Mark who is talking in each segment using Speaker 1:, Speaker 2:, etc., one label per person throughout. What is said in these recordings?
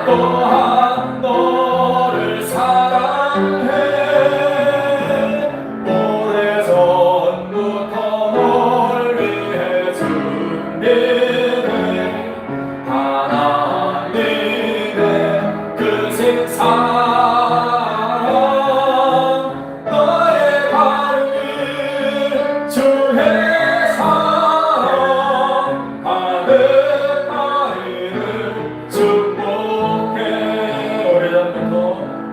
Speaker 1: 또한 너를 사랑해. 오래전부터 널 위해 준비된 하나님의 크신 사랑, 너의 가르길 주의 사랑 가득하기를 축복해.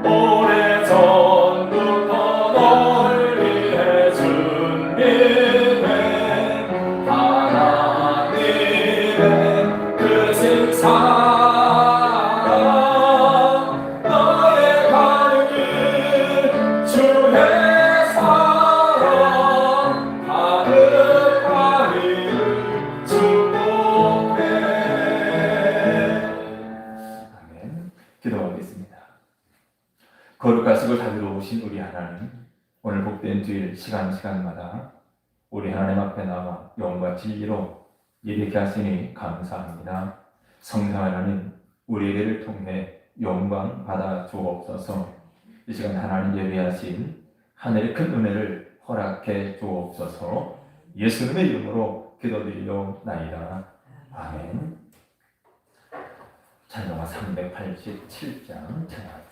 Speaker 1: 오래전부터 널 위해 준비된 하나님의 크신 사랑, 너의 가르길 주의 사랑 가득하기를 축복해. 아멘. 기도하겠습니다. 거룩하시고 자비로우신 우리 하나님, 오늘 복된 주일 시간마다 우리 하나님 앞에 나와 영과 진리로 예배케 하시니 감사합니다. 성령 하나님, 우리 예배를 통해 영광 받아 주옵소서. 이 시간 하나님 예배하신 하늘의 큰 은혜를 허락해 주옵소서. 예수님의 이름으로 기도드리옵나이다. 아멘. 찬송가 387장 찬양하겠습니다.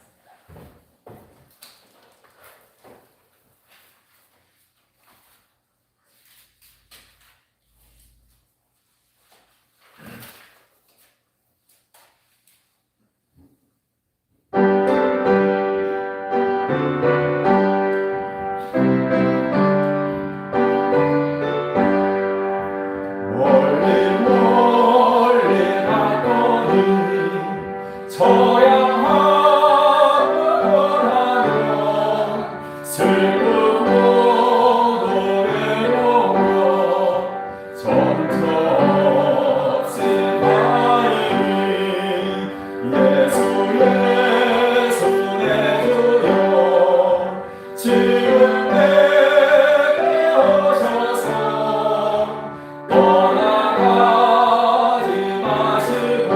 Speaker 1: 멀리 멀리 가더니 저 향하고 떠나며 슬프고 노래로며 정처없이 가이니 예수 예수 내 주여 지금 내게 오셔서 떠나가지 마시고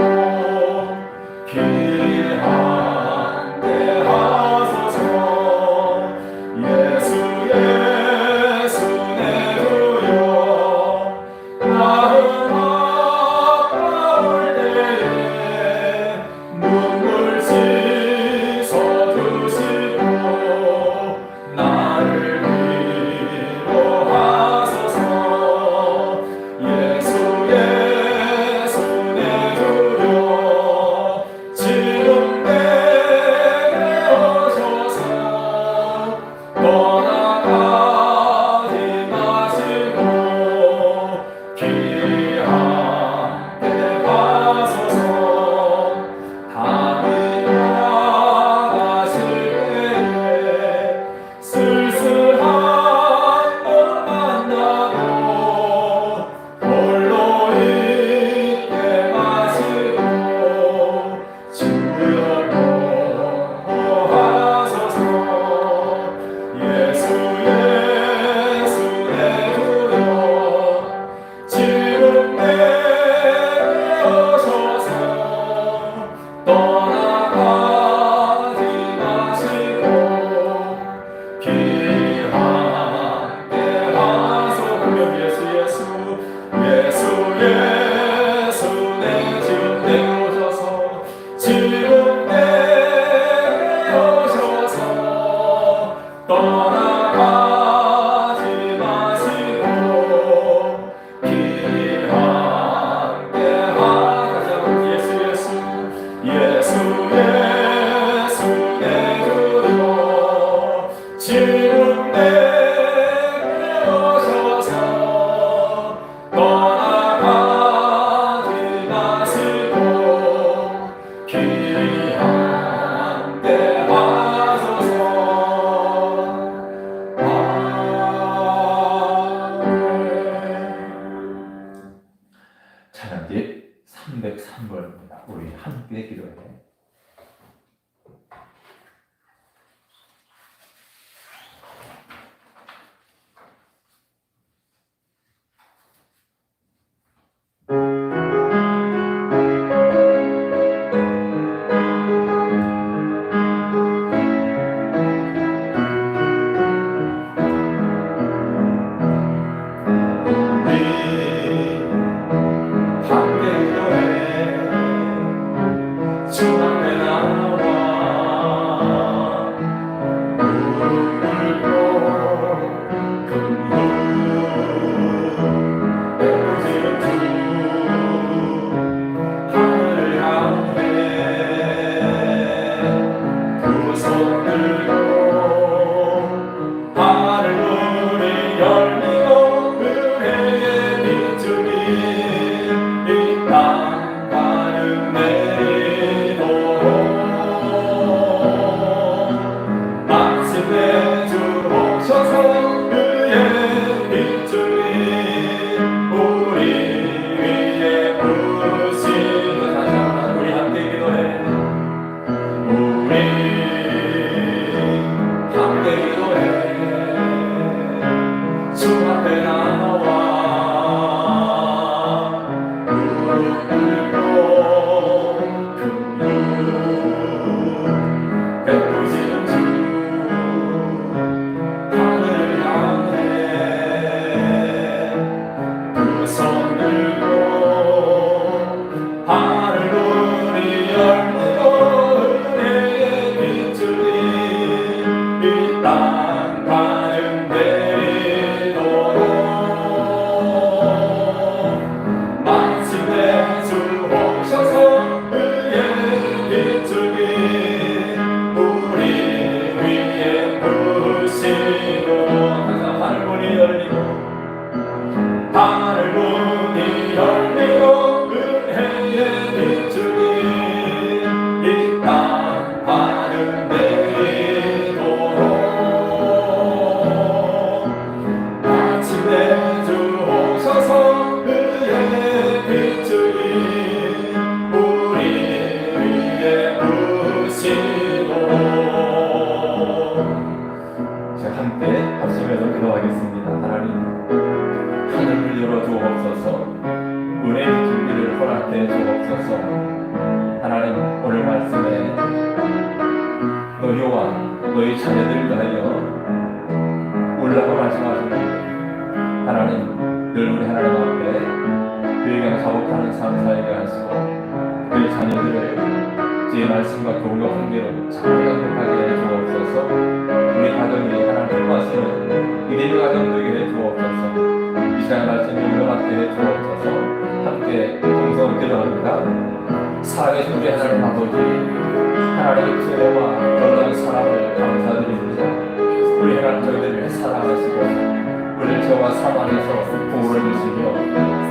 Speaker 1: 귀하게 하소서. 예수 예수 내 주여 마음 아까울 때에 눈물 씻어주시고 나를 위로하소서. 예수 예수 내 주여 지금 내게 오셔서 떠나가지 마시고 귀하게 하소서. 다시 나가실 때에 쓸쓸한 것 만나도 홀로 있게 마시고 주여 보호하소서. 예수 예수 내 주여 지금 내게 오셔서 떠나가지 마시고 귀하게 하소서. 예수 예수 예수 예수 내 지금 내게 오셔서 지금 내게 오셔서 떠나가지 마시고 귀하게 하소서. 예수 예수 예수 예수 내 주여 지금 내게 오셔서 떠나가지 마시고 귀하게 하소서. 찬양지 303번입니다. 우리 함께 기도해. 너희와 너희 자녀들을 위하여 울라고 말씀하셨는데 하나님 늘 우리 하나님 앞에 그에게 자복하는 삶 살게 하시고 그의 자녀들을 주의 말씀과 교훈과 훈계로 잘 양육하게 해 주옵소서. 우리 가정이 하나님 뜻하시는 믿음의 가정 되게 해 주옵소서. 이 시간 말씀을 인도받게 해 주옵소서. 함께 동성을 기도합니다. 살아계신 우리 하나님 아버지, 하나님의 지혜와 놀라운 사랑을 감사드립니다. 우리 하나님 저희들을 사랑하시고 우리를 죄와 사망에서 보호해 주시며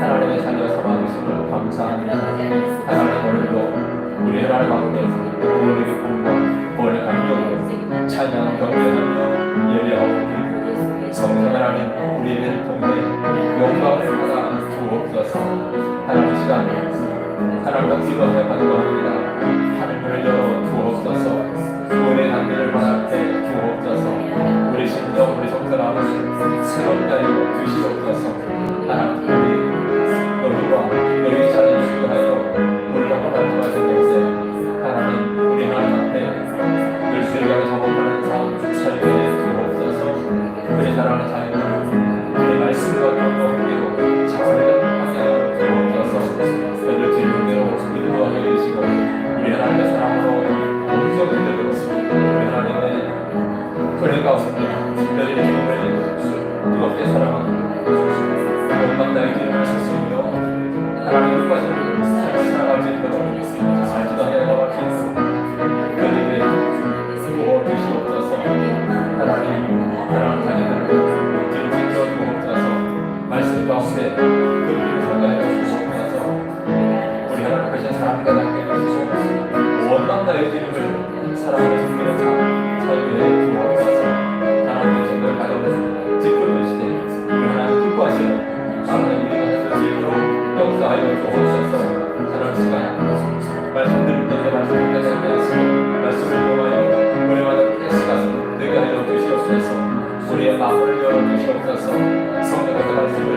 Speaker 1: 하나님의 자녀 삼아주심을 감사합니다. 하나님 오늘도 우리 하나님 앞에 부모님의 꿈과 부모의 감격을 찬양 경배하며 예배하오니 성령 하나님 우리를 통해 영광을 받아 주옵소서. 하나님 시간 하나님과 기도하며 간구합니다. 하늘을 열어 주옵소서. 구원의 단계를 허락해 주옵소서. 우리 심령 우리 성사람을 새롭게 하여 주시옵소서. 하나님 너희와 너희 자녀를 위하여 우리가 말씀하셨는데 하나님 우리 하나님 앞에 늘 세계를 자복하는 삶 살게 해 주옵소서. 우리 사랑하는 자녀들 우리 말씀과 경고하기로 잘 하게 하여 주옵소서. 너희들 질문대로 기도하게 해주시고 우리 하나님의 사랑으로 온전히 들었습니다. 우리 하나님의 은혜 가운데 너희의 기쁨을 뜨겁게 사랑하고 온갖 나의 기름을 쓰시며 하나님 뜻까지를 살아갈 수 있도록 잘 지도하여 나갈 수 있도록 너희에게 도와주시옵소서. 하나님 사랑하는 자녀들을 뒤를 지켜 주옵소서. 말씀 가운데 그 길을 살게 주옵소서. 우리 하나님 크신 사랑과 함께 해주시고 온갖 나의 기름을 사랑하는 준비는 삶 살게 해 주옵소서. 하나님의 정말 가정을 지켜주시되 우리 하나님 기뻐하시는 하나님 우리가 하시기로 역사하여 주옵소서. 하나님 시간 말씀 들을 때에 말씀을 깨닫게 하시고 말씀을 통하여 우리마다 깨끗한 되게 하여 주시옵소서. 우리의 마음을 열어주시옵소서. 성령의 말씀을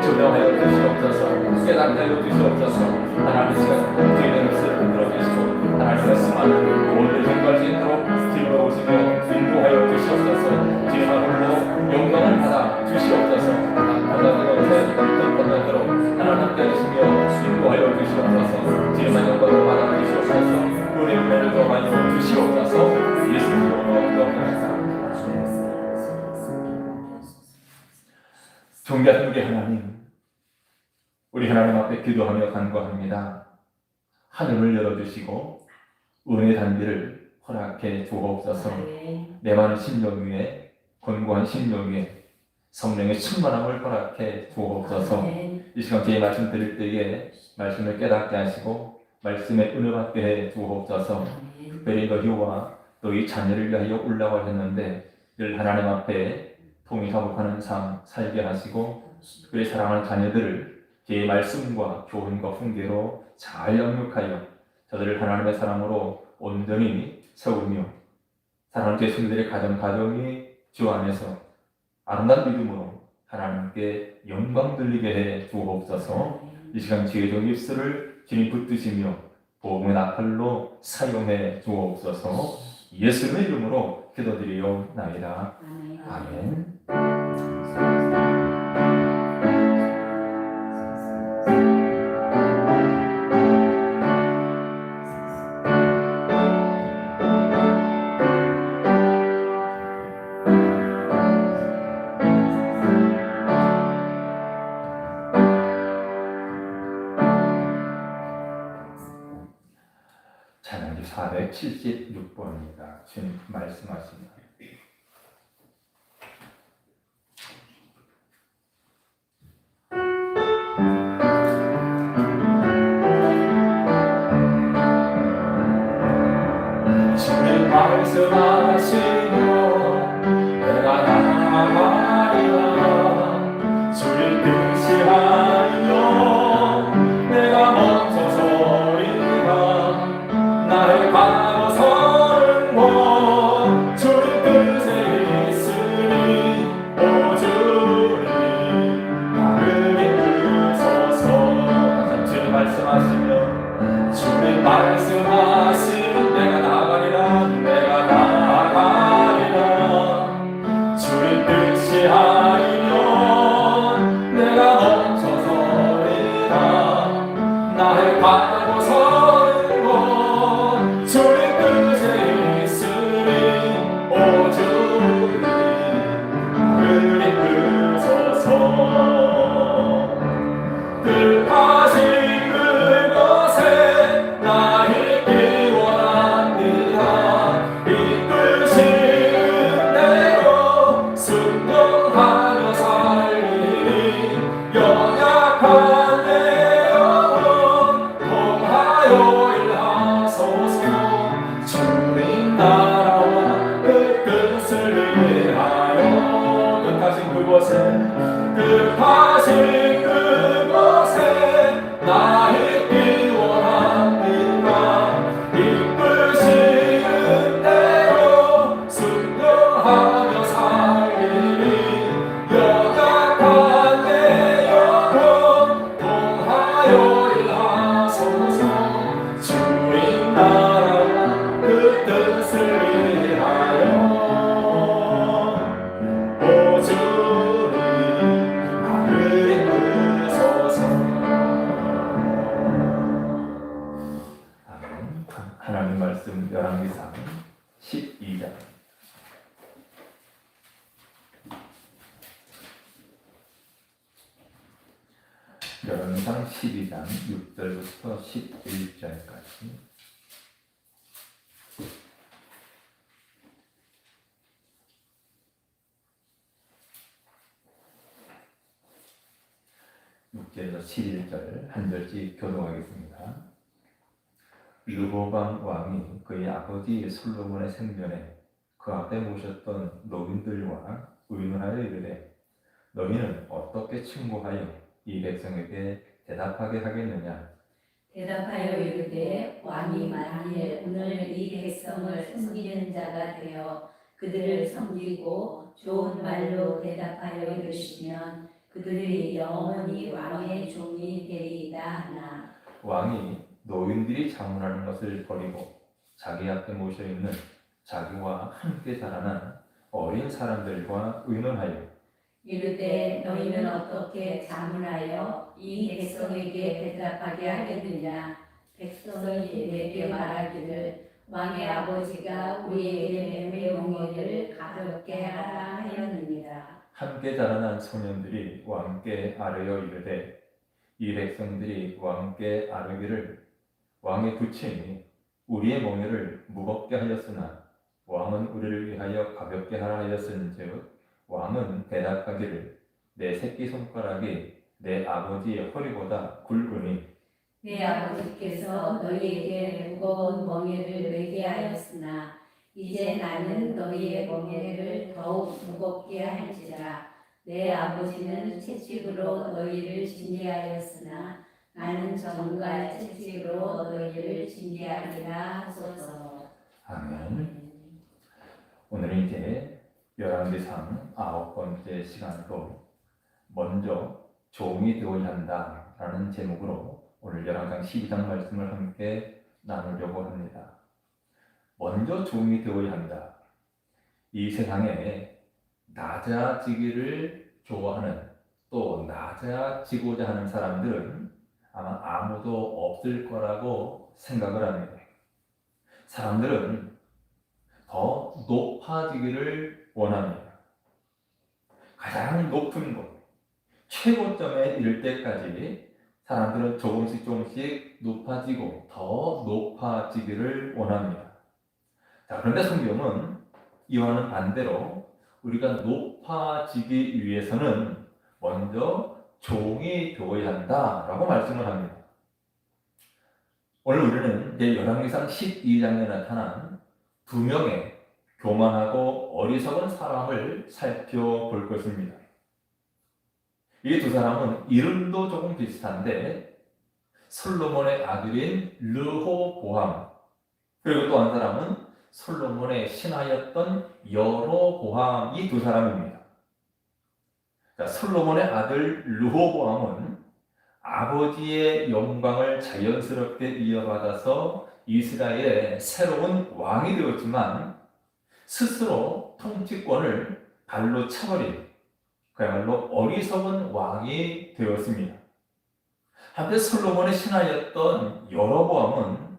Speaker 1: 조명하여 주시옵소서. 깨닫게 하여 주시옵소서. 하나님 시간 주인의 것을 들어주시고 하나님의 수많은 오늘 전갈 수 있도록 뒤로 오시며 인도하여 주시옵소서. 주님의 홀로 영광을 받아 주시옵소서. 하나님의 것에 끝번나도록 하나님 함께 하시며 인도하여 주시옵소서. 주님의 영광을 받아 주시옵소서. 우리 은혜를 더하여 주시옵소서. 예수님으로 기도합니다. 존귀하신 우리 하나님, 우리 하나님 앞에 기도하며 간구합니다. 하늘을 열어주시고 은혜의 단비를 허락해 주옵소서. 내 많은 심령 위에 권고한 심령 위에 성령의 충만함을 허락해 주옵소서. 이 시간 제 말씀 드릴 때에 말씀을 깨닫게 하시고 말씀에 은혜 받게 해 주옵소서. 특별히 너희와 너희 자녀를 위하여 올라가 했는데 늘 하나님 앞에 통일하복하는 삶 살게 하시고 특별히 사랑하는 자녀들을 제 말씀과 교훈과 훈계로 잘 양육하여 저들을 하나님의 사랑으로 온전히 세우며 사랑하는 제 성도들의 가정이 주 안에서 아름다운 믿음으로 하나님께 영광 돌리게 해 주옵소서. 이 시간 주의 종 입술을 주님 붙드시며 복음의 나팔로 사용해 주옵소서. 예수님의 이름으로 기도드리옵나이다. 아멘. 찬양지 476번입니다. 주님 말씀하십니다. 주님 말씀하시며 내가 나아가리라. 주님 뜻이 하여 내가 먼저 서리라. 나의 가로서는 뭐 주님 뜻에 있으니 오 주님 나를 이끄소서. 주님 말씀하시며 주님 말씀하시면 내가 나아가리라. 내가 나아가리라. 그곳에 뜻하신 그곳에 나의 피원한 빛과 이끄시는 대로 순종하며 살리니 연약한 내 영혼 통하여 일하소서 주인 나라 그 뜻을 위하여 오 주님 나를 이끄소서. 아멘. 하나님 말씀 열왕기상 12장 열왕기상 12장 6절부터 11절까지 6절에서 11절 한 절씩 교독하겠습니다. 르호밤 왕이 그의 아버지 솔로몬의 생전에 그 앞에 모셨던 노인들과 의논하여 이르되 너희는 어떻게 충고하여 이 백성에게 대답하게 하겠느냐?
Speaker 2: 대답하여 이르되 왕이 만일 오늘 이 백성을 섬기는 자가 되어 그들을 섬기고 좋은 말로 대답하여 이르시면 그들이 영원히 왕의 종이 되리이다 하나.
Speaker 1: 왕이 노인들이 자문하는 것을 버리고 자기 앞에 모셔있는 자기와 함께 자라난 어린 사람들과 의논하여
Speaker 2: 이르되 너희는 어떻게 자문하여 이 백성에게 대답하게 하겠느냐? 백성이 내게 말하기를 왕의 아버지가 우리에게 명령을 가볍게 하라 하였느니라.
Speaker 1: 함께 자라난 소년들이 왕께 아뢰어 이르되 이 백성들이 왕께 아뢰기를 왕의 부친이 우리의 멍에를 무겁게 하였으나 왕은 우리를 위하여 가볍게 하라 하였은즉 왕은 대답하기를 내 새끼 손가락이 내 아버지의 허리보다 굵으니
Speaker 2: 내 아버지께서 너희에게 무거운 멍에를 메게 하였으나 이제 나는 너희의 멍에를 더욱 무겁게 할지라. 내 아버지는 채찍으로 너희를 진리하였으나 나는 정과 채찍으로 너희를 진리하리라 하소서.
Speaker 1: 아멘. 오늘은 이제 열왕기상 9번째 시간으로 먼저 종이 되어야 한다라는 제목으로 오늘 열왕기상 12장 말씀을 함께 나누려고 합니다. 먼저 종이 되어야 한다. 이 세상에 낮아지기를 좋아하는 또 낮아지고자 하는 사람들은 아마 아무도 없을 거라고 생각을 합니다. 사람들은 더 높아지기를 원합니다. 가장 높은 곳, 최고점에 이를 때까지 사람들은 조금씩 높아지고 더 높아지기를 원합니다. 자, 그런데 성경은 이와는 반대로 우리가 높아지기 위해서는 먼저 종이 되어야 한다라고 말씀을 합니다. 오늘 우리는 이제 열왕기상 12장에 나타난 두 명의 교만하고 어리석은 사람을 살펴볼 것입니다. 이 두 사람은 이름도 조금 비슷한데 솔로몬의 아들인 르호보암, 그리고 또 한 사람은 솔로몬의 신하였던 여로보암, 이 두 사람입니다. 자, 솔로몬의 아들 르호보암은 아버지의 영광을 자연스럽게 이어받아서 이스라엘의 새로운 왕이 되었지만 스스로 통치권을 발로 차버린 그야말로 어리석은 왕이 되었습니다. 한편 솔로몬의 신하였던 여로보암은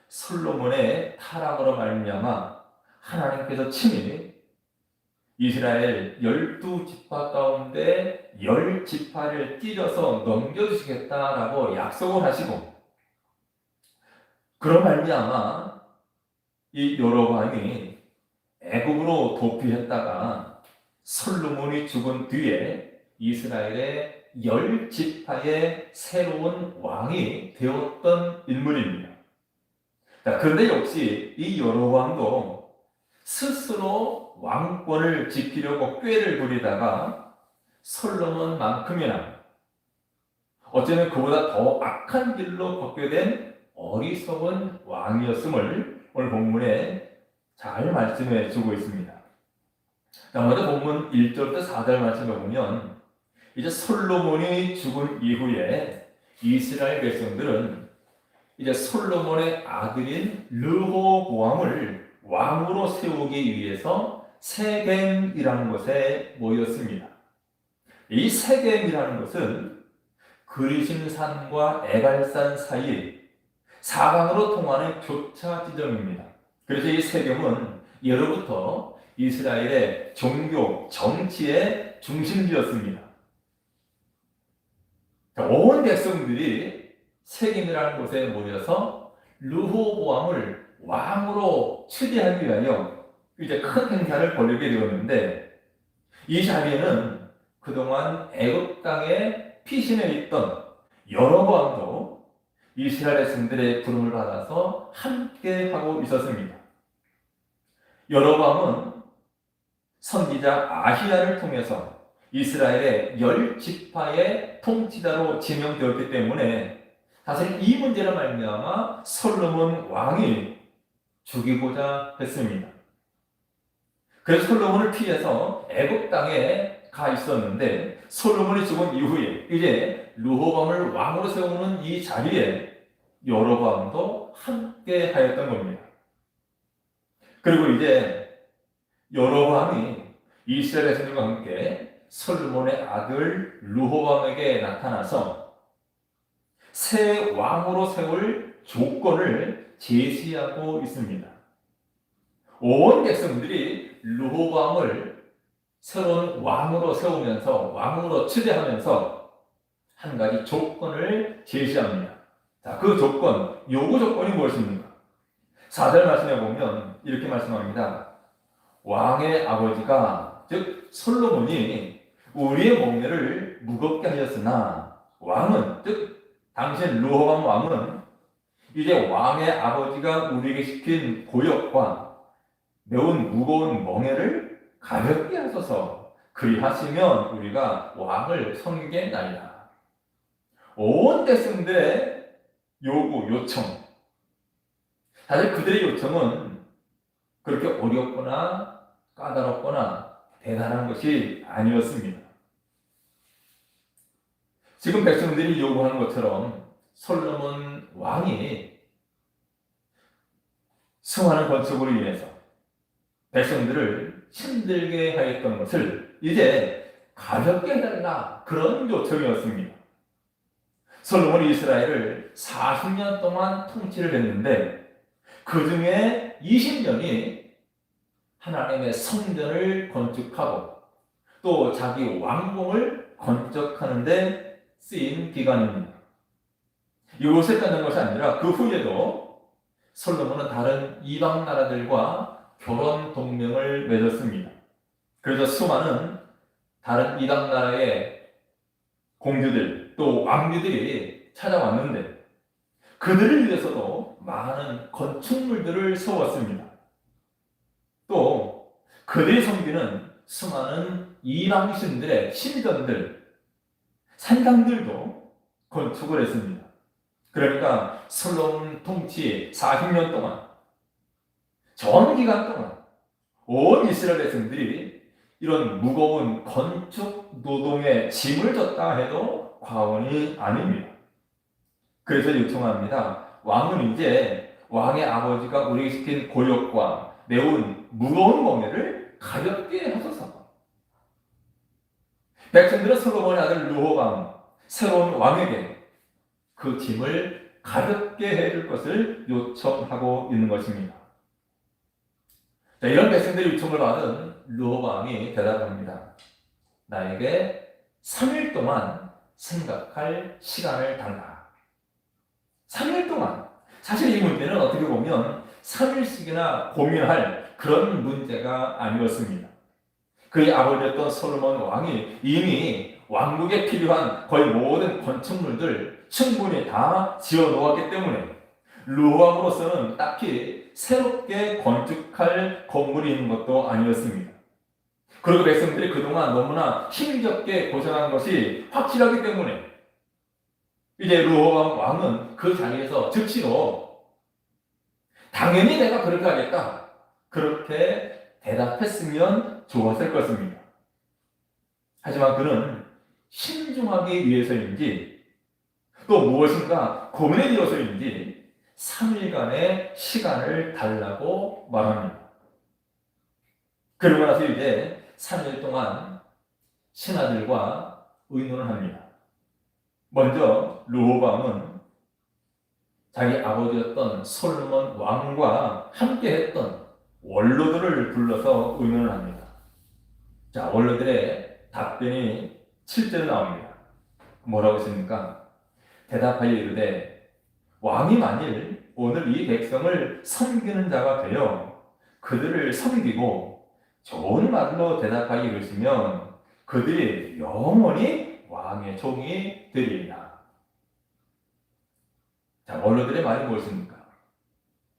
Speaker 1: 솔로몬의 타락으로 말미암아 하나님께서 친히 이스라엘 12지파 가운데 10지파를 찢어서 넘겨주시겠다라고 약속을 하시고 그런 말미암아 이 여로보암이 애굽으로 도피했다가 솔로몬이 죽은 뒤에 이스라엘의 10지파의 새로운 왕이 되었던 인물입니다. 자, 그런데 역시 이 여로보암도 스스로 왕권을 지키려고 꾀를 부리다가 솔로몬만큼이나 어쩌면 그보다 더 악한 길로 걷게 된 어리석은 왕이었음을 오늘 본문에 잘 말씀해 주고 있습니다. 먼저 본문 1절부터 4절 말씀을 보면 이제 솔로몬이 죽은 이후에 이스라엘 백성들은 이제 솔로몬의 아들인 르호보암을 왕으로 세우기 위해서 세겜이라는 곳에 모였습니다. 이 세겜이라는 것은 그리심산과 에발산 사이에 사방으로 통하는 교차 지점입니다. 그래서 이 세겜은 예로부터 이스라엘의 종교, 정치의 중심지였습니다. 온 백성들이 세겜이라는 곳에 모여서 르호보암을 왕으로 추대하기 위하여 이제 큰 행사를 벌이게 되었는데, 이 자리에는 그동안 애굽 땅에 피신해 있던 여로보암도 이스라엘 백성들의 부름을 받아서 함께 하고 있었습니다. 여로보암은 선지자 아히야를 통해서 이스라엘의 10지파의 통치자로 지명되었기 때문에 사실 이 문제로 말미암아 솔로몬 왕이 죽이고자 했습니다. 그래서 솔로몬을 피해서 애굽 땅에 가 있었는데, 솔로몬이 죽은 이후에 이제 르호보암을 왕으로 세우는 이 자리에 여로보암도 함께 하였던 겁니다. 그리고 이제 여로보암이 이스라엘 백성들과 함께 솔로몬의 아들 르호보암에게 나타나서 새 왕으로 세울 조건을 제시하고 있습니다. 온 백성들이 르호보암을 새로운 왕으로 세우면서, 왕으로 추대하면서 한 가지 조건을 제시합니다. 자, 그 조건, 요구 조건이 무엇입니까? 4절 말씀에 보면 이렇게 말씀합니다. 왕의 아버지가, 즉 솔로몬이 우리의 몽매를 무겁게 하셨으나, 왕은, 즉 당신 르호보암 왕은 이제 왕의 아버지가 우리에게 시킨 고역과 매운 무거운 멍에를 가볍게 하소서. 그리하시면 우리가 왕을 섬기겠나이다. 온 백성들의 요구, 요청. 사실 그들의 요청은 그렇게 어렵거나 까다롭거나 대단한 것이 아니었습니다. 지금 백성들이 요구하는 것처럼 솔로몬 왕이 수많은 건축으로 인해서 백성들을 힘들게 하였던 것을 이제 가볍게 해달라, 그런 요청이었습니다. 솔로몬이 이스라엘을 40년 동안 통치를 했는데 그 중에 20년이 하나님의 성전을 건축하고 또 자기 왕궁을 건축하는 데 쓰인 기간입니다. 이것을 끝난 것이 아니라 그 후에도 솔로몬은 다른 이방 나라들과 결혼 동맹을 맺었습니다. 그래서 수많은 다른 이방 나라의 공주들 또 왕비들이 찾아왔는데 그들을 위해서도 많은 건축물들을 세웠습니다. 또 그들이 섬기는 수많은 이방 신들의 신전들, 산당들도 건축을 했습니다. 그러니까 솔로몬 통치 40년 동안, 전 기간 동안 온 이스라엘 백성들이 이런 무거운 건축 노동에 짐을 졌다 해도 과언이 아닙니다. 그래서 요청합니다. 왕은 이제 왕의 아버지가 우리에게 시킨 고역과 매운 무거운 멍에를 가볍게 하소서. 백성들은 솔로몬의 아들 르호보암, 새로운 왕에게 그 짐을 가볍게 해줄 것을 요청하고 있는 것입니다. 자, 이런 백성들의 요청을 받은 르호보암이 대답합니다. 나에게 3일 동안 생각할 시간을 달라. 3일 동안. 사실 이 문제는 어떻게 보면 3일씩이나 고민할 그런 문제가 아니었습니다. 그의 아버지였던 솔로몬 왕이 이미 왕국에 필요한 거의 모든 건축물들 충분히 다 지어 놓았기 때문에 르호보암으로서는 딱히 새롭게 건축할 건물이 있는 것도 아니었습니다. 그리고 백성들이 그동안 너무나 힘겹게 고생한 것이 확실하기 때문에 이제 르호보암 왕은 그 자리에서 즉시로 당연히 내가 그렇게 하겠다. 그렇게 대답했으면 좋았을 것입니다. 하지만 그는 신중하기 위해서인지 또 무엇인가 고민에 들어서인지 3일간의 시간을 달라고 말합니다. 그러고 나서 이제 3일 동안 신하들과 의논을 합니다. 먼저 르호보암은 자기 아버지였던 솔로몬 왕과 함께 했던 원로들을 불러서 의논을 합니다. 자, 원로들의 답변이 7절에 나옵니다. 뭐라고 했습니까? 대답하여 이르되 왕이 만일 오늘 이 백성을 섬기는 자가 되어 그들을 섬기고 좋은 말로 대답하여 이르시면 그들이 영원히 왕의 종이 되리이다. 자, 원로들의 말이 무엇입니까?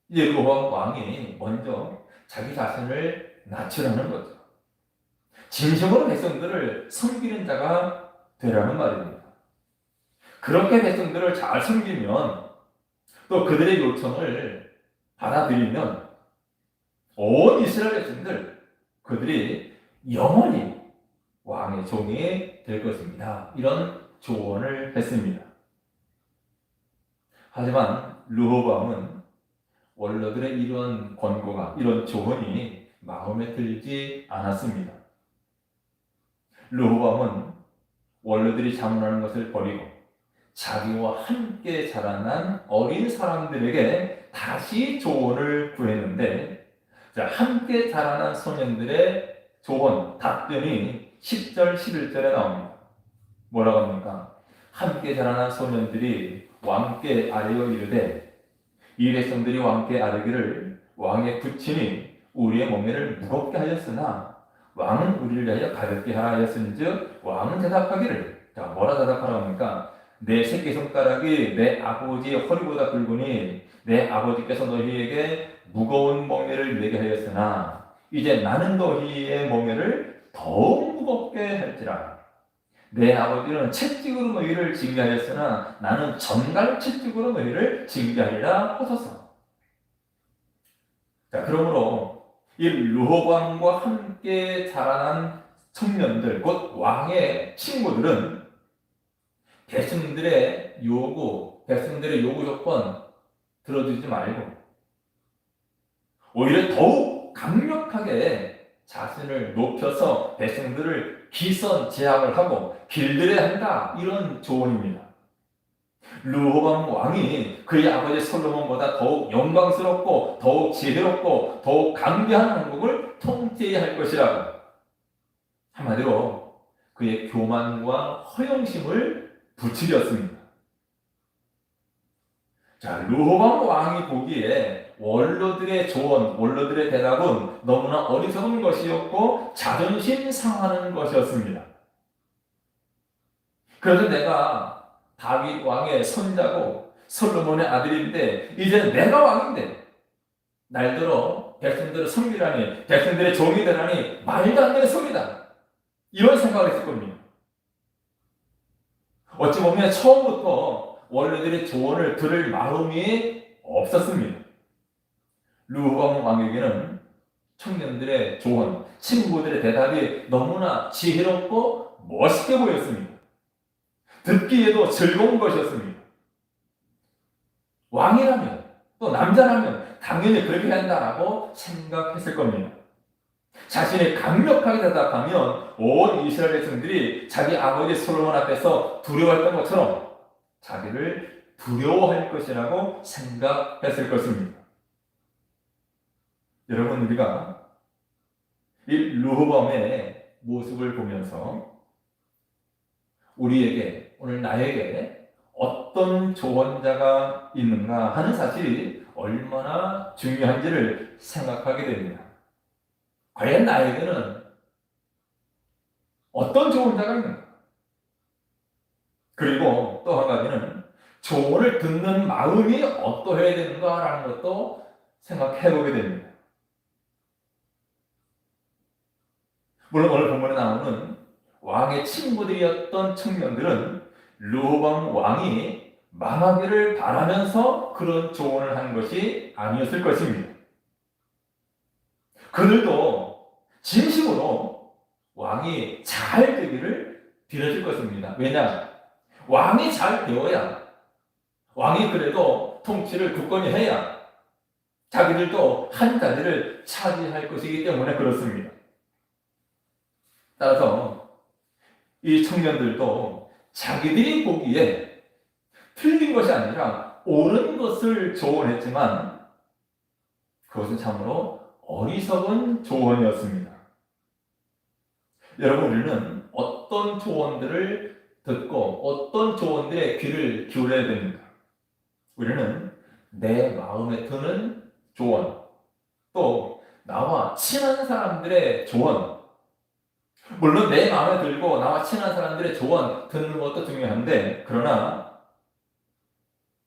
Speaker 1: 이제 르호보암 왕이 먼저 자기 자신을 낮추라는 거죠. 진심으로 백성들을 섬기는 자가 되라는 말입니다. 그렇게 백성들을 잘 섬기면 또 그들의 요청을 받아들이면 온 이스라엘 백성들 그들이 영원히 왕의 종이 될 것입니다. 이런 조언을 했습니다. 하지만 르호보암은 원로들의 이런 권고가 이런 조언이 마음에 들지 않았습니다. 르호보암은 원로들이 자문하는 것을 버리고 자기와 함께 자라난 어린 사람들에게 다시 조언을 구했는데 함께 자라난 소년들의 조언, 답변이 10절, 11절에 나옵니다. 뭐라고 합니까? 함께 자라난 소년들이 왕께 아뢰어 이르되 이 백성들이 왕께 아뢰기를 왕의 부친이 우리의 멍에를 무겁게 하였으나 왕은 우리를 위하여 가볍게 하라 하였은즉 왕은 대답하기를 자 뭐라 대답하라고 합니까? 내 새끼손가락이 내 아버지의 허리보다 굵으니 내 아버지께서 너희에게 무거운 멍에를 내게 하였으나 이제 나는 너희의 멍에를 더욱 무겁게 할지라. 내 아버지는 채찍으로 너희를 징계하였으나 나는 전갈 채찍으로 너희를 징계하리라 하소서. 자, 그러므로 이 르호보암과 함께 자라난 청년들, 곧 왕의 친구들은 백성들의 요구 조건 들어주지 말고 오히려 더욱 강력하게 자신을 높여서 백성들을 기선 제압을 하고 길들여야 한다. 이런 조언입니다. 르호보암 왕이 그의 아버지 솔로몬보다 더욱 영광스럽고 더욱 지혜롭고 더욱 강대한 왕국을 통치해야 할 것이라고. 한마디로 그의 교만과 허영심을 부추겼습니다. 자, 르호보암 왕이 보기에 원로들의 조언, 원로들의 대답은 너무나 어리석은 것이었고 자존심 상하는 것이었습니다. 그래서 내가 다윗 왕의 손자고 솔로몬의 아들인데 이제 내가 왕인데 날들어 백성들을 섬기라니 백성들의 종이 되라니 말도 안 되는 소리다. 이런 생각을 했을 겁니다. 어찌 보면 처음부터 원로들의 조언을 들을 마음이 없었습니다. 르호보암 왕에게는 청년들의 조언, 친구들의 대답이 너무나 지혜롭고 멋있게 보였습니다. 듣기에도 즐거운 것이었습니다. 왕이라면 또 남자라면 당연히 그렇게 한다라고 생각했을 겁니다. 자신이 강력하게 대답하면 온 이스라엘 백성들이 자기 아버지 솔로몬 앞에서 두려워했던 것처럼 자기를 두려워할 것이라고 생각했을 것입니다. 여러분, 우리가 이 르호보암의 모습을 보면서 우리에게, 오늘 나에게 어떤 조언자가 있는가 하는 사실이 얼마나 중요한지를 생각하게 됩니다. 과연 나에게는 어떤 조언자가 있는가? 그리고 또 한 가지는 조언을 듣는 마음이 어떠해야 되는가라는 것도 생각해 보게 됩니다. 물론 오늘 본문에 나오는 왕의 친구들이었던 청년들은 르호보암 왕이 망하기를 바라면서 그런 조언을 한 것이 아니었을 것입니다. 그들도 진심으로 왕이 잘 되기를 빌어줄 것입니다. 왜냐? 왕이 잘 되어야, 왕이 그래도 통치를 굳건히 해야 자기들도 한 자리를 차지할 것이기 때문에 그렇습니다. 따라서 이 청년들도 자기들이 보기에 틀린 것이 아니라 옳은 것을 조언했지만 그것은 참으로 어리석은 조언이었습니다. 여러분, 우리는 어떤 조언들을 듣고 어떤 조언들에 귀를 기울여야 됩니까? 우리는 내 마음에 드는 조언, 또 나와 친한 사람들의 조언, 물론 내 마음에 들고 나와 친한 사람들의 조언 듣는 것도 중요한데, 그러나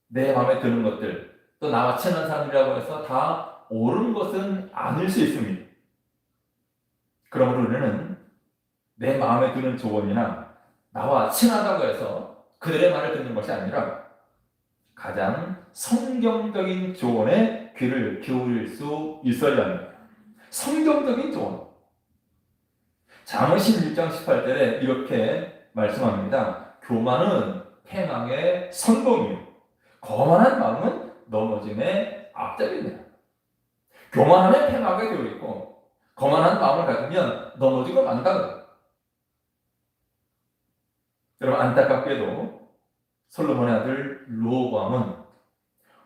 Speaker 1: 내 마음에 드는 것들, 또 나와 친한 사람이라고 해서 다 옳은 것은 아닐 수 있습니다. 그러므로 우리는 내 마음에 드는 조언이나 나와 친하다고 해서 그들의 말을 듣는 것이 아니라 가장 성경적인 조언에 귀를 기울일 수 있어야 합니다. 성경적인 조언. 잠언 16장 18절에 이렇게 말씀합니다. 교만은 패망의 선봉이요, 거만한 마음은 넘어짐의 앞잡이다. 교만하면 패망하게 되어 있고, 거만한 마음을 가지면 넘어지고 만다. 여러분, 안타깝게도 솔로몬의 아들 르호보암은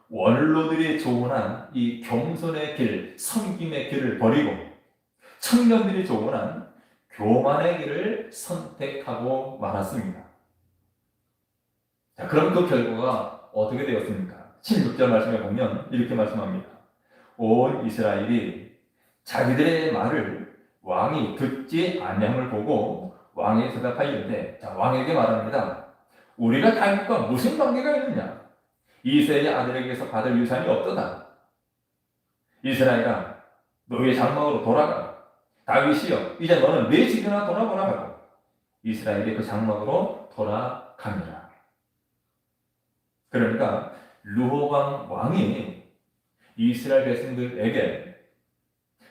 Speaker 1: 원로들이 조언한 이 겸손의 길, 섬김의 길을 버리고 청년들이 조언한 교만의 길을 선택하고 말았습니다. 자, 그럼 그 결과가 어떻게 되었습니까? 16절 말씀에 보면 이렇게 말씀합니다. 온 이스라엘이 자기들의 말을 왕이 듣지 아니함을 보고 왕에게 대답하였는데, 자, 왕에게 말합니다. 우리가 다윗과 무슨 관계가 있느냐? 이새의 아들에게서 받을 유산이 없도다. 이스라엘아, 너의 장막으로 돌아가. 다윗이여, 이제 너는 내 집이나 돌아보라 하고 이스라엘이 그 장막으로 돌아갑니다. 그러니까 르호보암 왕이 이스라엘 백성들에게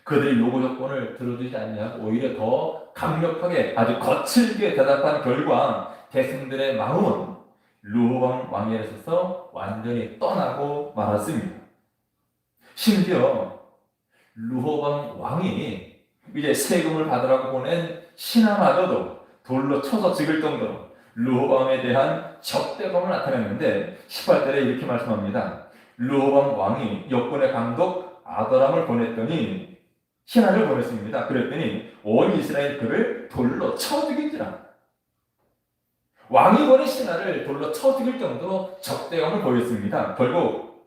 Speaker 1: 그들의 요구 조건을 들어주지 않냐고 오히려 더 강력하게 아주 거칠게 대답한 결과 백성들의 마음은 르호보암 왕에 있어서 완전히 떠나고 말았습니다. 심지어 르호보암 왕이 이제 세금을 받으라고 보낸 신하마저도 돌로 쳐서 죽일 정도로 르호보암에 대한 적대감을 나타냈는데 18절에 이렇게 말씀합니다. 르호보암 왕이 역군의 감독 아도람을 보냈더니 신하를 보냈습니다. 그랬더니 온 이스라엘 그를 돌로 쳐 죽인지라. 왕이 보낸 신하를 돌로 쳐 죽일 정도로 적대감을 보였습니다. 결국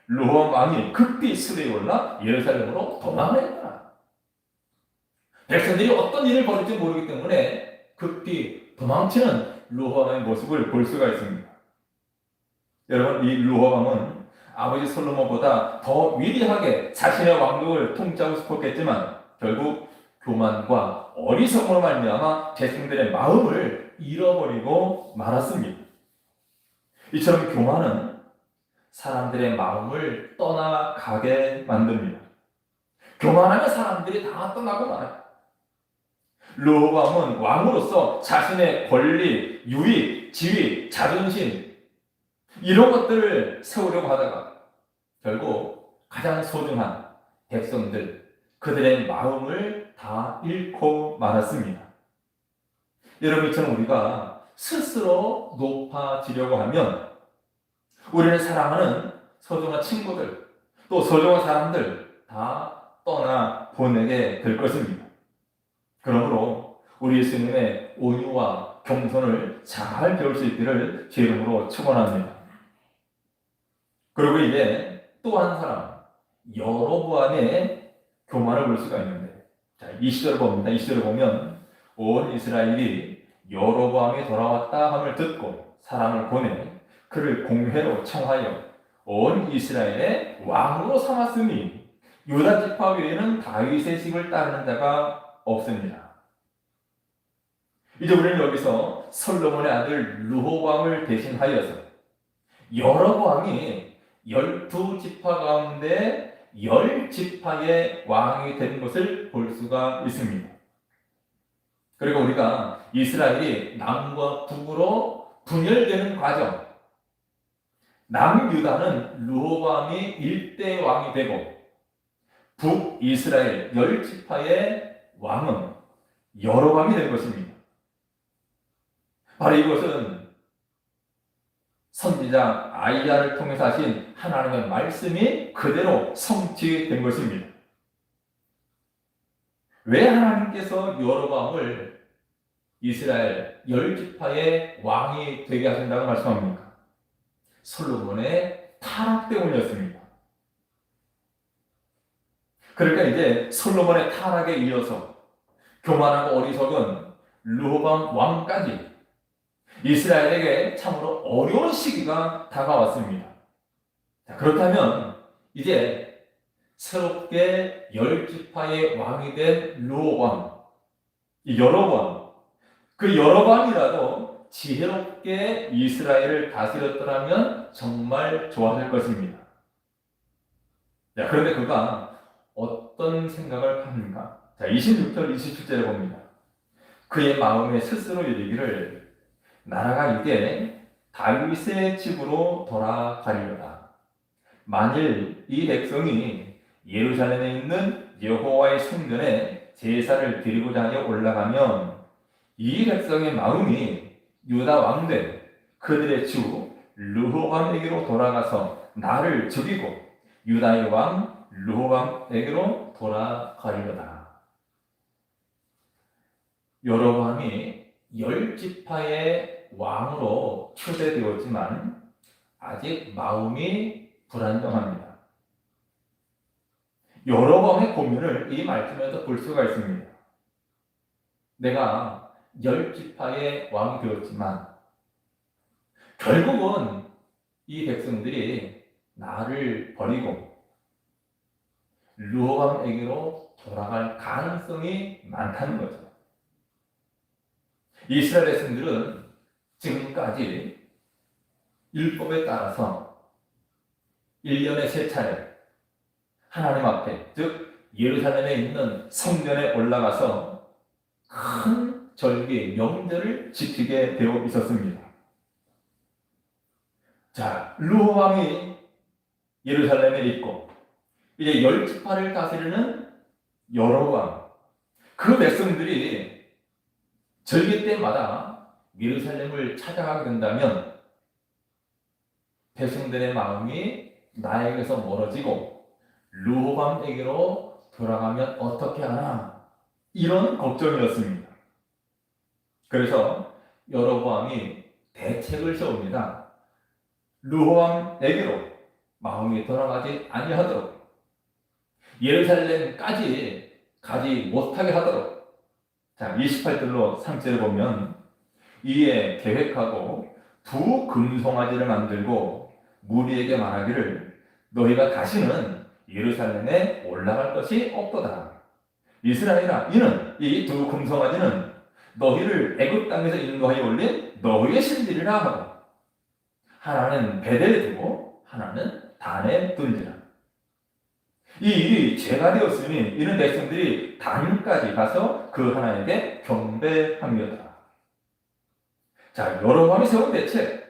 Speaker 1: 르호보암 왕이 급히 수레에 올라 예루살렘으로 도망했다. 백성들이 어떤 일을 벌일지 모르기 때문에 급히 도망치는 르호보암의 모습을 볼 수가 있습니다. 여러분, 이 르호보암은 아버지 솔로몬보다 더 위대하게 자신의 왕국을 통치하고 싶었겠지만 결국 교만과 어리석음으로 말미암아 백성들의 마음을 잃어버리고 말았습니다. 이처럼 교만은 사람들의 마음을 떠나가게 만듭니다. 교만하면 사람들이 다 떠나고 말아요. 르호보암은 왕으로서 자신의 권리, 유익, 지위, 자존심 이런 것들을 세우려고 하다가 결국 가장 소중한 백성들, 그들의 마음을 다 잃고 말았습니다. 여러분, 이처럼 우리가 스스로 높아지려고 하면 우리를 사랑하는 소중한 친구들, 또 소중한 사람들 다 떠나 보내게 될 것입니다. 그러므로 우리 예수님의 온유와 겸손을 잘 배울 수 있기를 제 이름으로 축원합니다. 그리고 이제 또 한 사람, 여로보암의 교만을 볼 수가 있는데, 자, 20절을 봅니다. 20절을 보면 온 이스라엘이 여로보암이 돌아왔다 함을 듣고 사람을 보내 그를 공회로 청하여 온 이스라엘의 왕으로 삼았으니 유다 지파 외에는 다윗의 집을 따르는 자가 없습니다. 이제 우리는 여기서 솔로몬의 아들 르호보암을 대신하여서 여로보암이 12지파 가운데 10지파의 왕이 된 것을 볼 수가 있습니다. 그리고 우리가 이스라엘이 남과 북으로 분열되는 과정, 남유다는 르호보암이 1대 왕이 되고 북이스라엘 10지파의 왕은 여로보암이 된 것입니다. 바로 이것은 선지자 아이야를 통해서 하신 하나님의 말씀이 그대로 성취된 것입니다. 왜 하나님께서 여로보암을 이스라엘 10지파의 왕이 되게 하신다고 말씀합니까? 솔로몬의 타락 때문이었습니다. 그러니까 이제 솔로몬의 타락에 이어서 교만하고 어리석은 르호보암 왕까지 이스라엘에게 참으로 어려운 시기가 다가왔습니다. 자, 그렇다면 이제 새롭게 10지파의 왕이 된 르호보암, 이 여로보암, 그 여로보암이라도 지혜롭게 이스라엘을 다스렸더라면 정말 좋았을 것입니다. 자, 그런데 그가 어떤 생각을 합니까? 자, 26절, 27절에 봅니다. 그의 마음에 스스로 이르기를 나라가 이제 다윗의 집으로 돌아가리로다. 만일 이 백성이 예루살렘에 있는 여호와의 성전에 제사를 드리고자 하여 올라가면 이 백성의 마음이 유다 왕된 그들의 주 르호보암에게로 돌아가서 나를 죽이고 유다의 왕 르호보암에게로 돌아가리로다. 여로보암이 10지파의 왕으로 초대되었지만 아직 마음이 불안정합니다. 여로보암의 고민을 이 말씀에서 볼 수가 있습니다. 내가 10지파의 왕이 되었지만 결국은 이 백성들이 나를 버리고 르호보암에게로 돌아갈 가능성이 많다는 거죠. 이스라엘 백성들은 지금까지 율법에 따라서 1년에 3차례 하나님 앞에, 즉 예루살렘에 있는 성전에 올라가서 큰 절기, 명절을 지키게 되어 있었습니다. 자, 르호보암이 예루살렘에 있고 이제 10지파를 다스리는 여로보암, 그 백성들이 절기 때마다 예루살렘을 찾아가게 된다면 백성들의 마음이 나에게서 멀어지고 르호보암에게로 돌아가면 어떻게 하나, 이런 걱정이었습니다. 그래서 여로보암이 대책을 세웁니다. 르호보암에게로 마음이 돌아가지 아니하도록, 예루살렘까지 가지 못하게 하도록. 자, 28절로 3절에 보면 이에 계획하고 두 금송아지를 만들고 무리에게 말하기를 너희가 다시는 예루살렘에 올라갈 것이 없도다. 이스라엘아, 이는 이 두 금송아지는 너희를 애굽 땅에서 인도하여 올린 너희의 신들이라 하고 하나는 베델에 두고 하나는 단에 둔지라. 이 일이 죄가 되었으니 이는 백성들이 단까지 가서 그 하나님께 경배함이었다. 자, 여로보암이 세운 대책,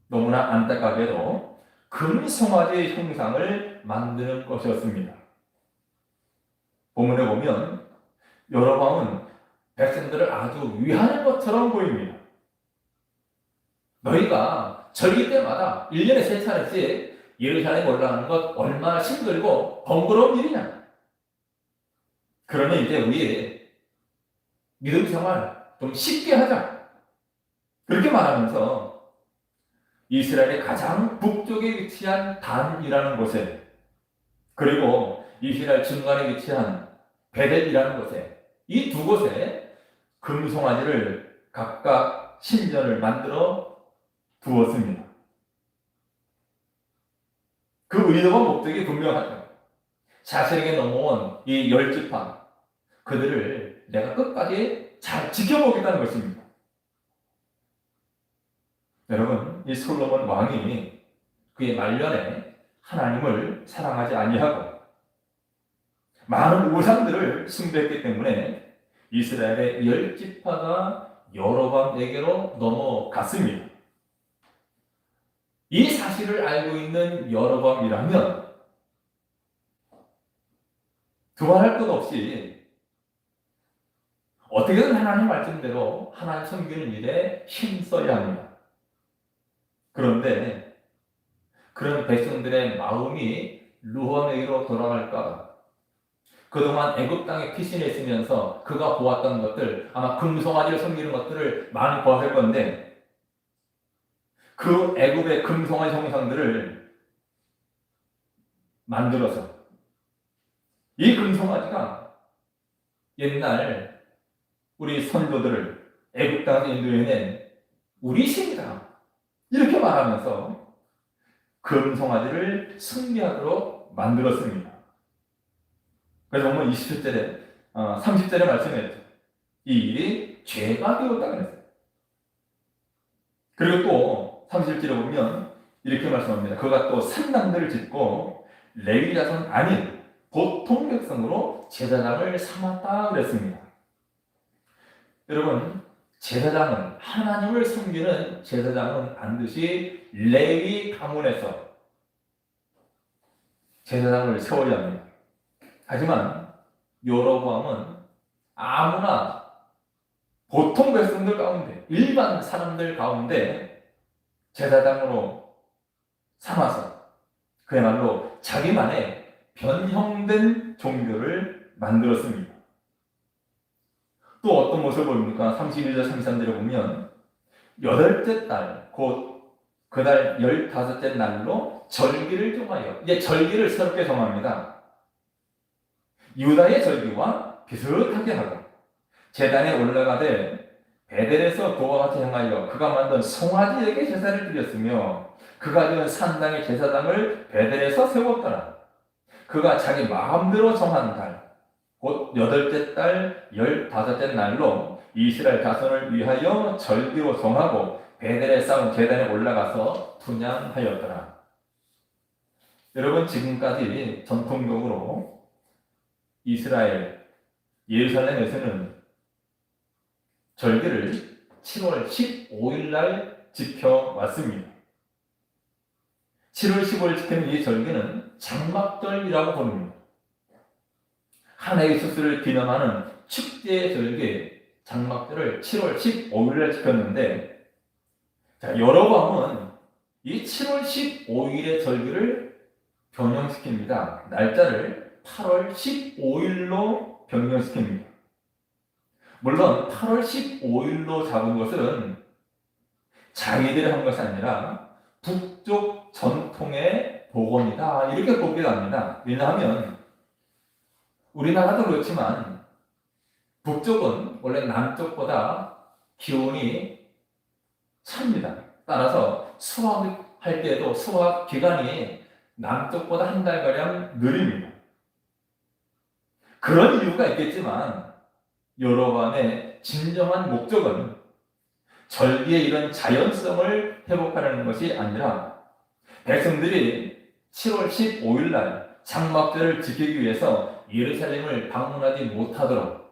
Speaker 1: 너무나 안타깝게도 금송아지의 형상을 만드는 것이었습니다. 본문에 보면 여로보암은 백성들을 아주 위하는 것처럼 보입니다. 너희가 절기 때마다 1년에 3차례씩 예루살렘에 올라가는 것 얼마나 힘들고 번거로운 일이냐. 그러니 이제 우리 믿음 생활 좀 쉽게 하자. 그렇게 말하면서 이스라엘의 가장 북쪽에 위치한 단이라는 곳에, 그리고 이스라엘 중간에 위치한 베델이라는 곳에, 이 두 곳에 금송아지를 각각 신전을 만들어 두었습니다. 그 의도와 목적이 분명하죠. 자신에게 넘어온 이 10지파, 그들을 내가 끝까지 잘 지켜보겠다는 것입니다. 여러분, 이 솔로몬 왕이 그의 말년에 하나님을 사랑하지 아니하고 많은 우상들을 숭배했기 때문에 이스라엘의 10지파가 여로보암에게로 넘어갔습니다. 이 사실을 알고 있는 여로보암이라면 두말할 것 없이 어떻게든 하나님 말씀대로 하나님 섬기는 일에 힘써야 합니다. 그런데 그런 백성들의 마음이 르호암에게로 돌아갈까? 그동안 애굽 땅에 피신해 있으면서 그가 보았던 것들, 아마 금송아지를 섬기는 것들을 많이 보았을 건데 그 애굽의 금송아지 형상들을 만들어서 이 금송아지가 옛날 우리 선조들을 애굽 땅에서 인도해낸 우리 신이다 이렇게 말하면서 금송아지를 숭배하도록 만들었습니다. 그래서 보면 27절에 30절에 말씀했죠. 이 일이 죄가 되었다고 했어요. 그리고 또 31절에 보면 이렇게 말씀합니다. 그가 또 산당들을 짓고 레위 자손 아닌 보통 백성으로 제사장을 삼았다 그랬습니다. 여러분, 제사장은 하나님을 섬기는 제사장은 반드시 레위 가문에서 제사장을 세워야 합니다. 하지만 여로보암은 아무나 보통 백성들 가운데 일반 사람들 가운데 제사장으로 삼아서 그야말로 자기만의 변형된 종교를 만들었습니다. 또 어떤 모습을 보입니까? 31절 33절에 보면 여덟째 달 곧 그달 15째 날로 절기를 정하여 이제 절기를 새롭게 정합니다. 유다의 절기와 비슷하게 하고 제단에 올라가되 베델에서 그와 같이 행하여 그가 만든 송아지에게 제사를 드렸으며 그가 지은 산당의 제사장을 베델에서 세웠더라. 그가 자기 마음대로 정한 달 곧 8째 달 15째 날로 이스라엘 자손을 위하여 절기로 정하고 베델에 쌓은 제단에 올라가서 분향하였더라. 여러분, 지금까지 전통적으로 이스라엘 예루살렘에서는 절기를 7월 15일 날 지켜왔습니다. 7월 15일 지키는 이 절기는 장막절이라고 부릅니다. 한 해의 수술을 기념하는 축제의 절기 장막절을 7월 15일 날 지켰는데 여로보암은 이 7월 15일의 절기를 변형시킵니다. 날짜를 8월 15일로 변경시킵니다. 물론 8월 15일로 잡은 것은 자기들이 한 것이 아니라 북쪽 전통의 복원이다 이렇게 보기도 합니다. 왜냐하면 우리나라도 그렇지만 북쪽은 원래 남쪽보다 기온이 찹니다. 따라서 수확할 때도 수확 기간이 남쪽보다 한 달가량 느립니다. 그런 이유가 있겠지만 여로보암의 진정한 목적은 절기의 이런 자연성을 회복하려는 것이 아니라 백성들이 7월 15일 날 장막절을 지키기 위해서 예루살렘을 방문하지 못하도록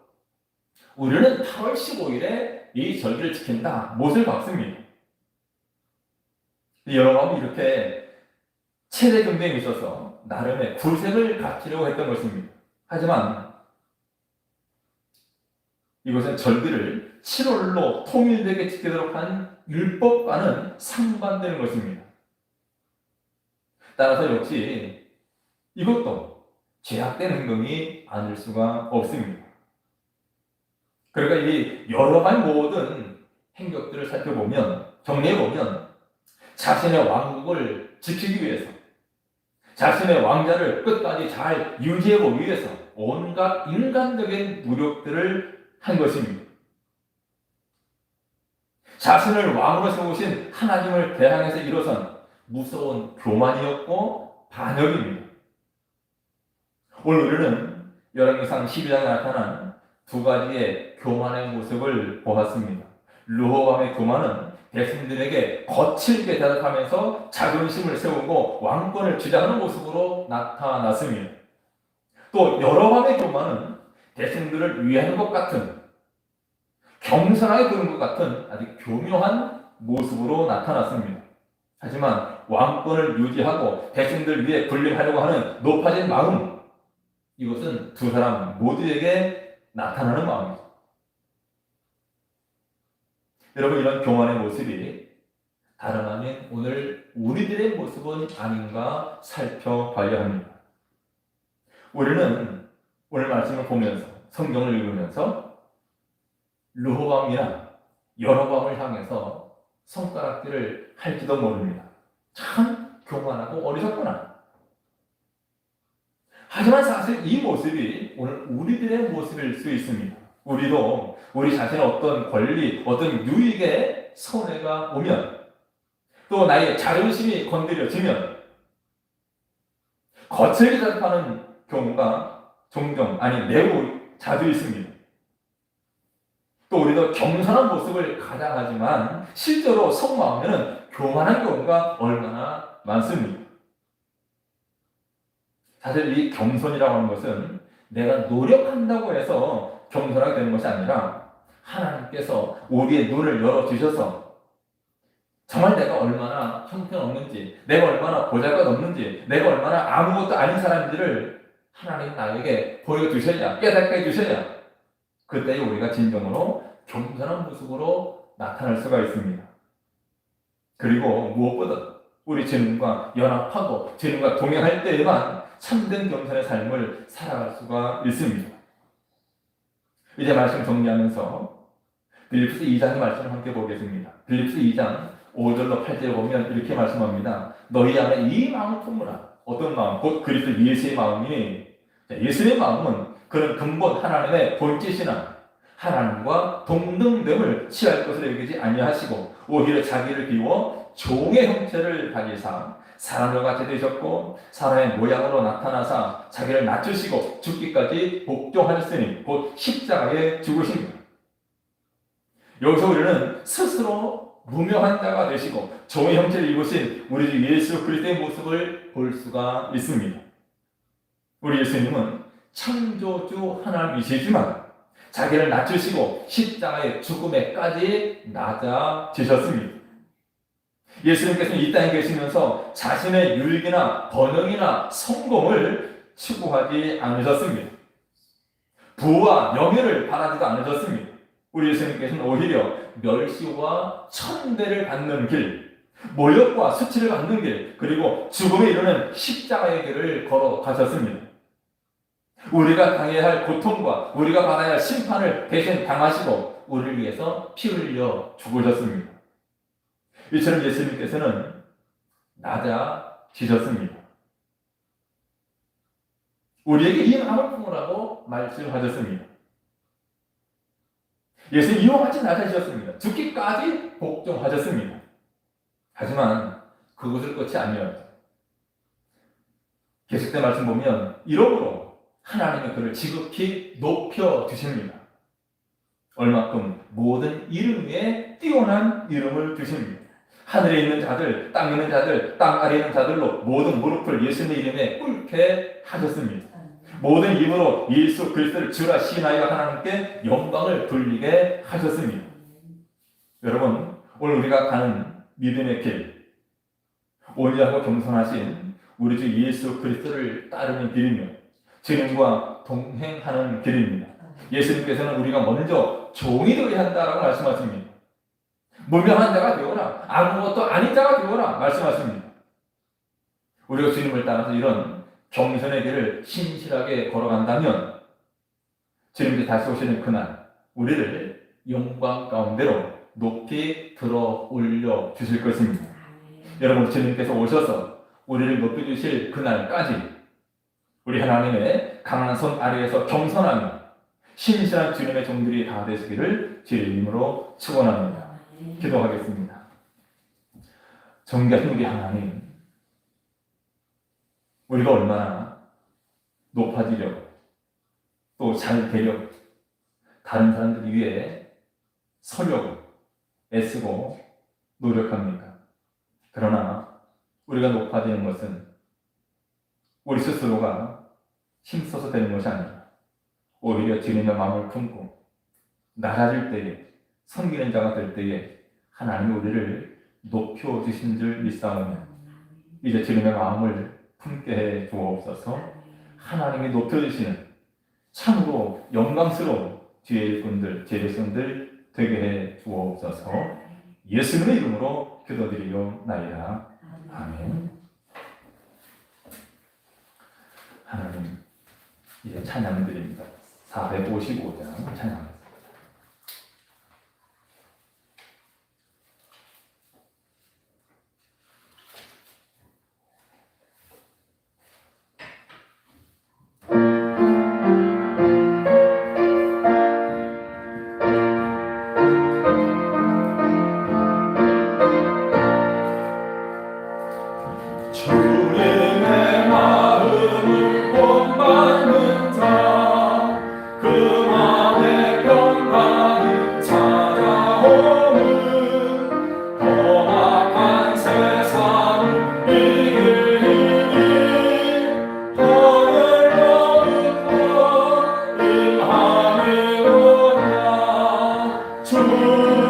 Speaker 1: 우리는 8월 15일에 이 절기를 지킨다 못을 박습니다. 여로보암이 이렇게 최대 경쟁에 있어서 나름의 굴색을 갖추려고 했던 것입니다. 하지만 이것은 절기를 7월로 통일되게 지키도록 한 율법과는 상반되는 것입니다. 따라서 역시 이것도 죄악된 행동이 아닐 수가 없습니다. 그러니까 이 여러 가지 모든 행적들을 살펴보면 정리해보면 자신의 왕국을 지키기 위해서 자신의 왕자를 끝까지 잘 유지해보기 위해서 온갖 인간적인 노력들을 한 것입니다. 자신을 왕으로 세우신 하나님을 대항해서 일어선 무서운 교만이었고 반역입니다. 오늘 우리는 열왕기상 12장에 나타난 두 가지의 교만의 모습을 보았습니다. 르호보암의 교만은 백성들에게 거칠게 대답하면서 자존심을 세우고 왕권을 주장하는 모습으로 나타났습니다. 또 여로보암의 교만은 백성들을 위하는 것 같은, 겸손하게 구는 것 같은 아주 교묘한 모습으로 나타났습니다. 하지만 왕권을 유지하고 백성들 위해 군림하려고 하는 높아진 마음, 이것은 두 사람 모두에게 나타나는 마음이죠. 여러분, 이런 교만의 모습이 다름 아닌 오늘 우리들의 모습은 아닌가 살펴봐야 합니다. 우리는 오늘 말씀을 보면서, 성경을 읽으면서 르호보암이나 여로보암을 향해서 손가락질을 할지도 모릅니다. 참 교만하고 어리석구나. 하지만 사실 이 모습이 오늘 우리들의 모습일 수 있습니다. 우리도 우리 자신의 어떤 권리, 어떤 유익에 손해가 오면, 또 나의 자존심이 건드려지면 거칠게 대답하는 경우가 종종, 아니 매우 자주 있습니다. 또 우리도 겸손한 모습을 가장하지만 실제로 속마음에는 교만한 경우가 얼마나 많습니다. 사실 이 겸손이라고 하는 것은 내가 노력한다고 해서 겸손하게 되는 것이 아니라 하나님께서 우리의 눈을 열어주셔서 정말 내가 얼마나 형편없는지, 내가 얼마나 보잘것없는지, 내가 얼마나 아무것도 아닌 사람들을 하나님 나에게 보여주셔야, 깨닫게 해주셔야 그때 우리가 진정으로 겸손한 모습으로 나타날 수가 있습니다. 그리고 무엇보다 우리 주님과 연합하고 주님과 동행할 때에만 참된 겸손의 삶을 살아갈 수가 있습니다. 이제 말씀 정리하면서 빌립보서 2장의 말씀을 함께 보겠습니다. 빌립보서 2장 5절로 8절에 보면 이렇게 말씀합니다. 너희 안에 이 마음을 품으라. 어떤 마음? 곧 그리스도 예수의 마음이니, 예수의 마음은 그런 근본 하나님의 본짓이나 하나님과 동등됨을 취할 것을 여기지 아니하시고 오히려 자기를 비워 종의 형체를 가지사 사람과 같이 되셨고 사람의 모양으로 나타나사 자기를 낮추시고 죽기까지 복종하셨으니 곧 십자가에 죽으십니다. 여기서 우리는 스스로 무명한 자가 되시고 종의 형체를 입으신 우리 주 예수 그리스도의 모습을 볼 수가 있습니다. 우리 예수님은 창조주 하나님이시지만 자기를 낮추시고 십자가의 죽음에까지 낮아지셨습니다. 예수님께서는 이 땅에 계시면서 자신의 유익이나 번영이나 성공을 추구하지 않으셨습니다. 부와 명예를 바라지도 않으셨습니다. 우리 예수님께서는 오히려 멸시와 천대를 받는 길, 모욕과 수치를 받는 길, 그리고 죽음에 이르는 십자가의 길을 걸어가셨습니다. 우리가 당해야 할 고통과 우리가 받아야 할 심판을 대신 당하시고 우리를 위해서 피 흘려 죽으셨습니다. 이처럼 예수님께서는 낮아지셨습니다. 우리에게 이 마음을 품으라고 말씀하셨습니다. 예수님 이와 같이 낮아지셨습니다. 죽기까지 복종하셨습니다. 하지만 그것을 끝이 아니었죠. 계속된 말씀 보면 이러므로 하나님은 그를 지극히 높여주십니다. 얼마큼 모든 이름 위에 뛰어난 이름을 주십니다. 하늘에 있는 자들, 땅에 있는 자들, 땅 아래에 있는 자들로 모든 무릎을 예수님의 이름에 꿇게 하셨습니다. 모든 입으로 예수 그리스도를 주라 시인하여 하나님께 영광을 돌리게 하셨습니다. 여러분, 오늘 우리가 가는 믿음의 길, 온유하고 겸손하신 우리 주 예수 그리스도를 따르는 길이며 주님과 동행하는 길입니다. 예수님께서는 우리가 먼저 종이 되어야 한다라고 말씀하십니다. 무명한 자가 되어라, 아무것도 아닌 자가 되어라 말씀하십니다. 우리가 주님을 따라서 이런 겸손의 길을 신실하게 걸어간다면 주님께서 다시 오시는 그날 우리를 영광 가운데로 높이 들어 올려 주실 것입니다. 여러분, 주님께서 오셔서 우리를 높여주실 그날까지 우리 하나님의 강한 손 아래에서 겸손하며 신실한 주님의 종들이 다 되시기를 주의 이름으로 축원합니다. 기도하겠습니다. 존귀하신 우리 하나님, 우리가 얼마나 높아지려고 또 잘 되려고 다른 사람들 위해 서려고 애쓰고 노력합니까? 그러나 우리가 높아지는 것은 우리 스스로가 힘써서 되는 것이 아니라 오히려 주님의 마음을 품고 낮아질 때에 섬기는 자가 될 때에 하나님이 우리를 높여주신 줄 믿사오며 이제 주님의 마음을 품게 해 주옵소서. 하나님이 높여주시는 참으로 영광스러운 주의 일꾼들, 주의 백성들 되게 해 주옵소서. 예수님의 이름으로 기도드리옵나이다. 아멘. 하나님, 이제 찬양 드립니다. 455장 찬양하겠습니다.
Speaker 3: 주님의 마음을 본받는 자, 그 맘에 평강이 찾아오는 험악한 세상을 이길 힘이 너를 더욱더 일하리로다. 주님의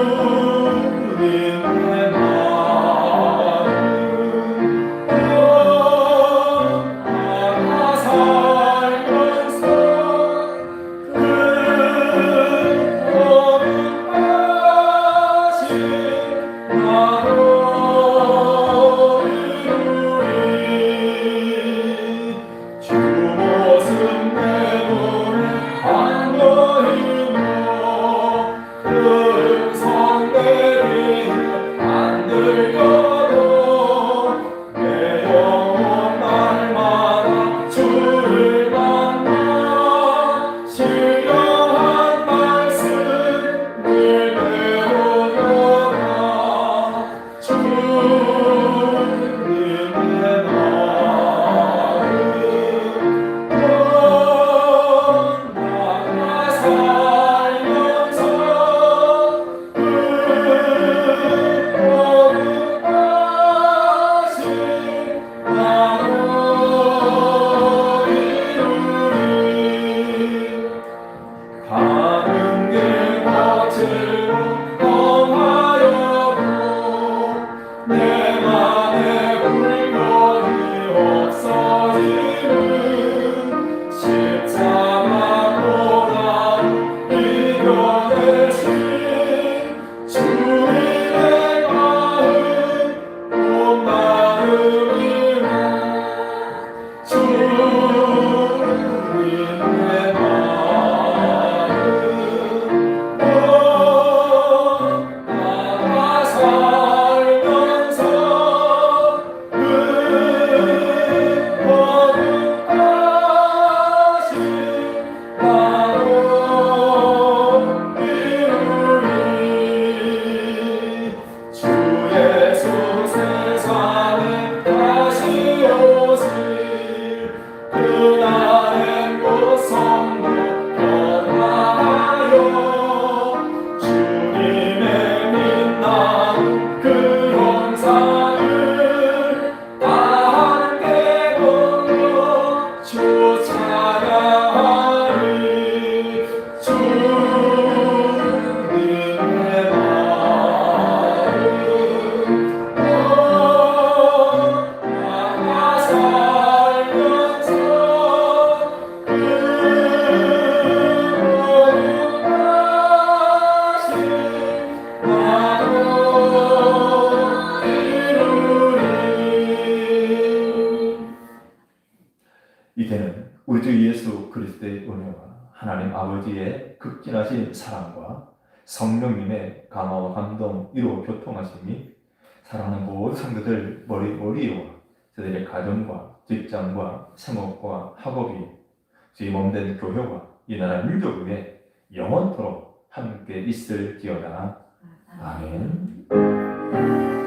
Speaker 1: 이제는 우리 주 예수 그리스도의 은혜와 하나님 아버지의 극진하신 사랑과 성령님의 감화와 감동 이로 교통하심이 사랑하는 모든 성도들 머리머리와 저들의 가정과 직장과 생업과 학업이 주의 몸된 교회와 이 나라 민족 위에 영원토록 함께 있을지어다. 아멘.